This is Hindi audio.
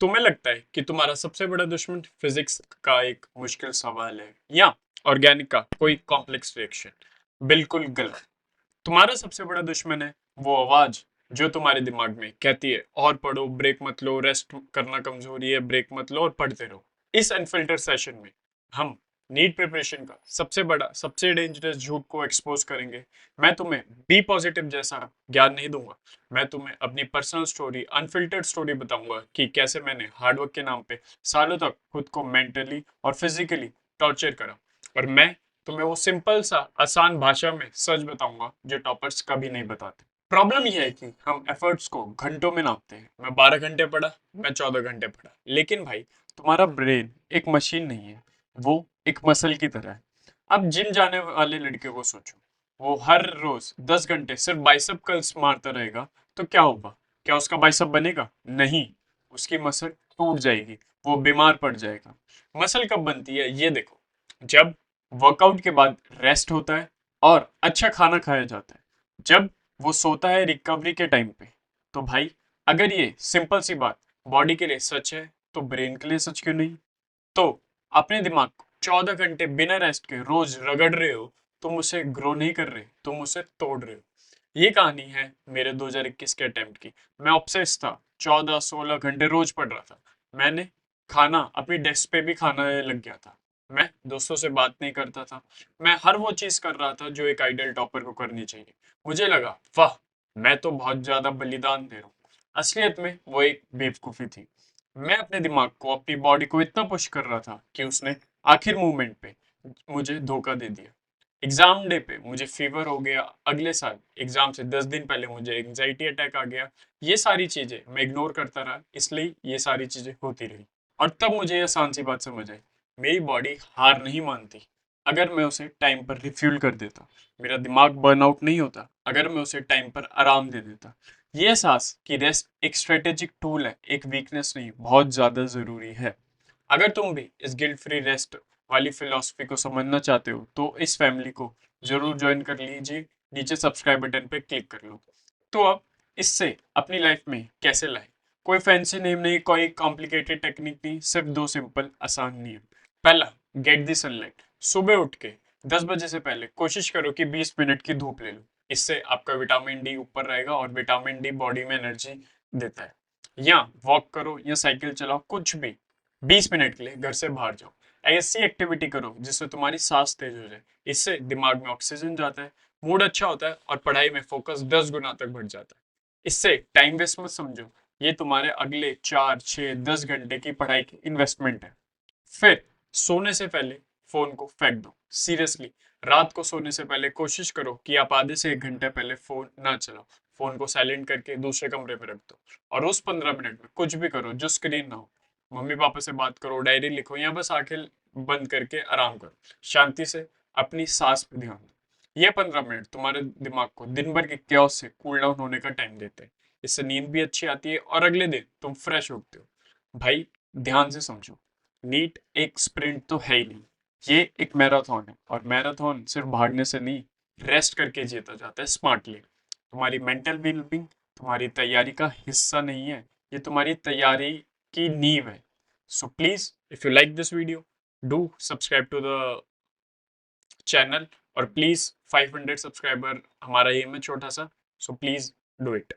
तुम्हें लगता है कि तुम्हारा सबसे बड़ा दुश्मन फिजिक्स का एक मुश्किल सवाल है या ऑर्गेनिक का कोई कॉम्प्लेक्स रिएक्शन? बिल्कुल गलत। तुम्हारा सबसे बड़ा दुश्मन है वो आवाज जो तुम्हारे दिमाग में कहती है और पढ़ो, ब्रेक मत लो, रेस्ट करना कमजोरी है, ब्रेक मत लो और पढ़ते रहो। इस अनफिल्टर सेशन में हम नीट प्रिपरेशन का सबसे बड़ा, सबसे डेंजरस झूठ को एक्सपोज करेंगे। मैं तुम्हें बी पॉजिटिव जैसा ज्ञान नहीं दूंगा। मैं तुम्हें अपनी पर्सनल स्टोरी, अनफिल्टर्ड स्टोरी बताऊंगा कि कैसे मैंने हार्डवर्क के नाम पे सालों तक खुद को मेंटली और फिजिकली टॉर्चर करा। और मैं तुम्हें वो सिंपल सा आसान भाषा में सच बताऊंगा जो टॉपर्स कभी नहीं बताते। प्रॉब्लम यह है कि हम एफर्ट्स को घंटों में नापते हैं। मैं 12 घंटे पढ़ा, मैं 14 घंटे पढ़ा, लेकिन भाई तुम्हारा ब्रेन एक मशीन नहीं है, वो एक मसल की तरह है। अब जिम जाने वाले लड़के को सोचो, वो हर रोज 10 घंटे सिर्फ बाइसेप कर्ल्स मारता रहेगा तो क्या होगा? क्या उसका बाइसेप बनेगा? नहीं, उसकी मसल टूट जाएगी, वो बीमार पड़ जाएगा। मसल कब बनती है ये देखो, जब वर्कआउट के बाद रेस्ट होता है और अच्छा खाना खाया जाता है, जब वो सोता है रिकवरी के टाइम पे। तो भाई, अगर ये सिंपल सी बात बॉडी के लिए सच है तो ब्रेन के लिए सच क्यों नहीं? तो अपने दिमाग को 14 घंटे बिना रेस्ट के रोज रगड़ रहे हो, तुम उसे ग्रो नहीं कर रहे, तुम उसे तोड़ रहे हो। ये कहानी है मेरे 2021 के अटेम्प्ट की। मैं ऑब्सेस्ड था, 14-16 घंटे रोज पढ़ रहा था। मैंने खाना अपनी डेस्क पे भी खाना लग गया था। मैं दोस्तों से बात नहीं करता था। मैं हर वो चीज कर रहा था जो एक आइडियल टॉपर को करनी चाहिए। मुझे लगा, वाह, मैं तो बहुत ज्यादा बलिदान दे रहा हूँ। असलियत में वो एक बेवकूफी थी। मैं अपने दिमाग को, अपनी बॉडी को इतना पुश कर रहा था कि उसने आखिर मूवमेंट पे मुझे धोखा दे दिया। एग्जाम डे पे मुझे फीवर हो गया, अगले साल एग्जाम से 10 दिन पहले मुझे एंजाइटी अटैक आ गया। ये सारी चीजें मैं इग्नोर करता रहा, इसलिए ये सारी चीजें होती रही। और तब मुझे ये आसान सी बात समझ आई, मेरी बॉडी हार नहीं मानती अगर मैं उसे टाइम पर रिफ्यूल कर देता। मेरा दिमाग बर्नआउट नहीं होता अगर मैं उसे टाइम पर आराम दे देता। ये एहसास कि रेस्ट एक स्ट्रेटेजिक टूल है, एक वीकनेस नहीं, बहुत ज्यादा जरूरी है। अगर तुम भी इस गिल्ट फ्री रेस्ट वाली फिलॉसफी को समझना चाहते हो तो इस फैमिली को जरूर ज्वाइन कर लीजिए। नीचे सब्सक्राइब बटन पे क्लिक कर लो। तो अब इससे अपनी लाइफ में कैसे लाए? कोई फैंसी नेम नहीं, कोई कॉम्प्लिकेटेड टेक्निक नहीं, सिर्फ दो सिंपल आसान नियम। पहला, गेट दी सनलाइट। सुबह उठ के 10 बजे से पहले कोशिश करो कि 20 मिनट की धूप ले लो। इससे आपका विटामिन डी ऊपर रहेगा और विटामिन डी बॉडी में एनर्जी देता है। या वॉक करो या साइकिल चलाओ, कुछ भी 20 मिनट के लिए घर से बाहर जाओ। ऐसी एक्टिविटी करो जिससे तुम्हारी सांस तेज हो जाए। इससे दिमाग में ऑक्सीजन जाता है, मूड अच्छा होता है और पढ़ाई में फोकस 10 गुना तक बढ़ जाता है। इससे टाइम वेस्ट मत समझो, ये तुम्हारे अगले 4, 6, 10 घंटे की पढ़ाई की इन्वेस्टमेंट है। फिर सोने से पहले फोन को फेंक दो। सीरियसली, रात को सोने से पहले कोशिश करो कि आप आधे से 1 घंटे पहले फोन ना चलाओ। फोन को साइलेंट करके दूसरे कमरे में रख दो और उस 15 मिनट में कुछ भी करो जो स्क्रीन ना हो। मम्मी पापा से बात करो, डायरी लिखो या बस आंखें बंद करके आराम करो। शांति से अपनी सांस पे ध्यान दो। ये 15 मिनट तुम्हारे दिमाग को दिन भर के chaos से कूल डाउन होने का टाइम देते हैं। इससे नींद भी अच्छी आती है और अगले दिन तुम फ्रेश उठते हो। भाई, ध्यान से समझो, नीट एक स्प्रिंट तो है ही नहीं, ये एक मैराथन है। और मैराथन सिर्फ भागने से नहीं, रेस्ट करके जीता जाता है स्मार्टली। तुम्हारी मेंटल वेलबींग तुम्हारी तैयारी का हिस्सा नहीं है, ये तुम्हारी तैयारी की नींव है। So please, if you like this video, do subscribe to the channel. और प्लीज, 500 सब्सक्राइबर हमारा एम है छोटा सा, सो प्लीज डू इट।